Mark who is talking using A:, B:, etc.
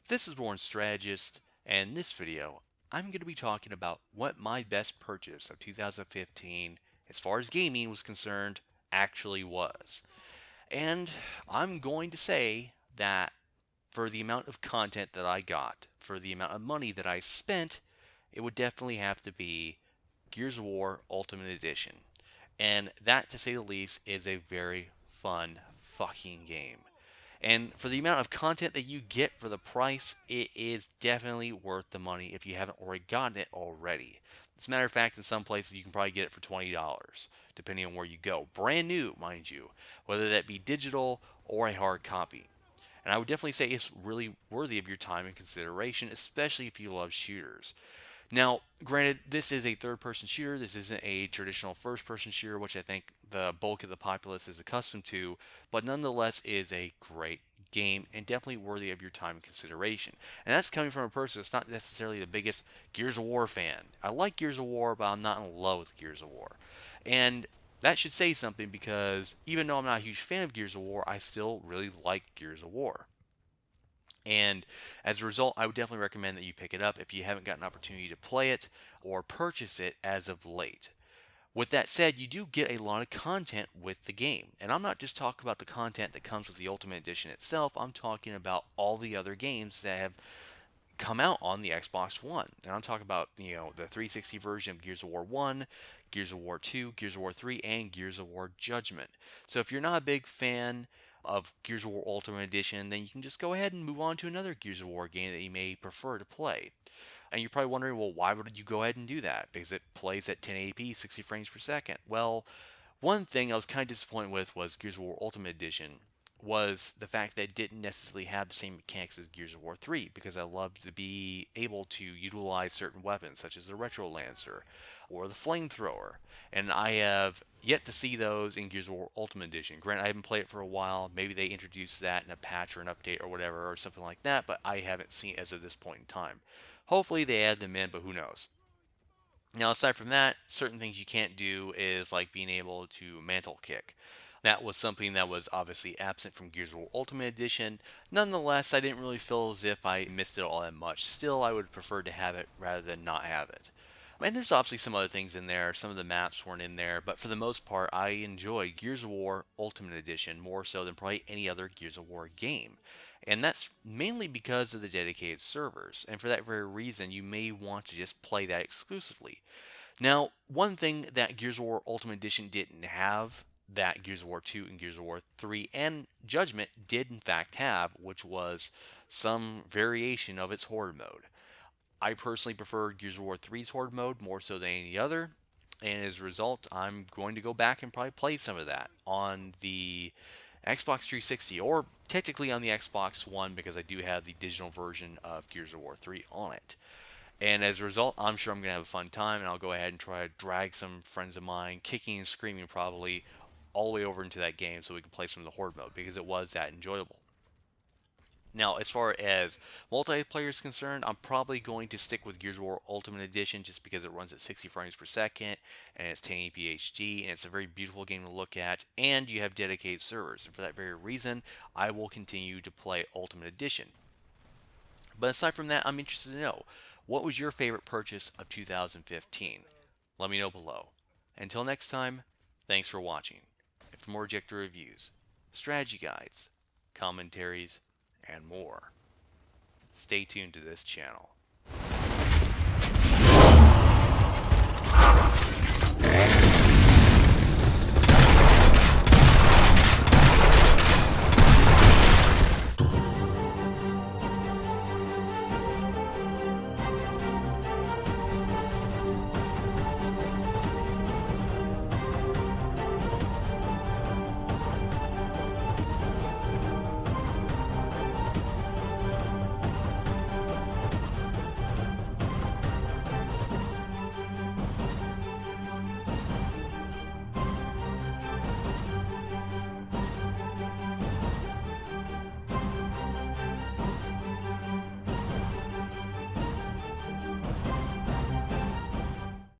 A: This is Warren Strategist, and in this video, I'm going to be talking about what my best purchase of 2015, as far as gaming was concerned, actually was. And I'm going to say that for the amount of content that I got, for the amount of money that I spent, it would definitely have to be Gears of War Ultimate Edition. And that, to say the least, is a very fun fucking game. And for the amount of content that you get for the price, it is definitely worth the money if you haven't already gotten it already. As a matter of fact, in some places you can probably get it for $20, depending on where you go. Brand new, mind you, whether that be digital or a hard copy. And I would definitely say it's really worthy of your time and consideration, especially if you love shooters. Now, granted, this is a third person shooter. This isn't a traditional first person shooter, which I think the bulk of the populace is accustomed to, but nonetheless is a great game and definitely worthy of your time and consideration. And that's coming from a person that's not necessarily the biggest Gears of War fan. I like Gears of War, but I'm not in love with Gears of War. And that should say something because even though I'm not a huge fan of Gears of War, I still really like Gears of War. And as a result, I would definitely recommend that you pick it up if you haven't got an opportunity to play it or purchase it as of late. With that said, you do get a lot of content with the game. And I'm not just talking about the content that comes with the Ultimate Edition itself, I'm talking about all the other games that have come out on the Xbox One. And I'm talking about, the 360 version of Gears of War 1, Gears of War 2, Gears of War 3, and Gears of War Judgment. So if you're not a big fan of Gears of War Ultimate Edition, then you can just go ahead and move on to another Gears of War game that you may prefer to play. And you're probably wondering, well, why would you go ahead and do that? Because it plays at 1080p, 60 frames per second. Well, one thing I was kind of disappointed with was Gears of War Ultimate Edition was the fact that it didn't necessarily have the same mechanics as Gears of War 3 because I loved to be able to utilize certain weapons such as the Retro Lancer or the Flamethrower. And I have yet to see those in Gears of War Ultimate Edition. Granted, I haven't played it for a while. Maybe they introduced that in a patch or an update or whatever or something like that, but I haven't seen it as of this point in time. Hopefully they add them in, but who knows? Now, aside from that, certain things you can't do is like being able to mantle kick. That was something that was obviously absent from Gears of War Ultimate Edition. Nonetheless, I didn't really feel as if I missed it all that much. Still, I would prefer to have it rather than not have it. And there's obviously some other things in there. Some of the maps weren't in there, but for the most part, I enjoyed Gears of War Ultimate Edition more so than probably any other Gears of War game. And that's mainly because of the dedicated servers. And for that very reason, you may want to just play that exclusively. Now, one thing that Gears of War Ultimate Edition didn't have that Gears of War 2 and Gears of War 3 and Judgment did in fact have, which was some variation of its Horde mode. I personally prefer Gears of War 3's Horde mode more so than any other, and as a result, I'm going to go back and probably play some of that on the Xbox 360 or technically on the Xbox One because I do have the digital version of Gears of War 3 on it. And as a result, I'm sure I'm going to have a fun time, and I'll go ahead and try to drag some friends of mine, kicking and screaming probably, all the way over into that game so we can play some of the Horde mode because it was that enjoyable. Now, as far as multiplayer is concerned, I'm probably going to stick with Gears of War Ultimate Edition just because it runs at 60 frames per second and it's 1080p HD and it's a very beautiful game to look at and you have dedicated servers. And for that very reason, I will continue to play Ultimate Edition. But aside from that, I'm interested to know what was your favorite purchase of 2015? Let me know below. Until next time, thanks for watching. And for more objective reviews, strategy guides, commentaries, and more, stay tuned to this channel.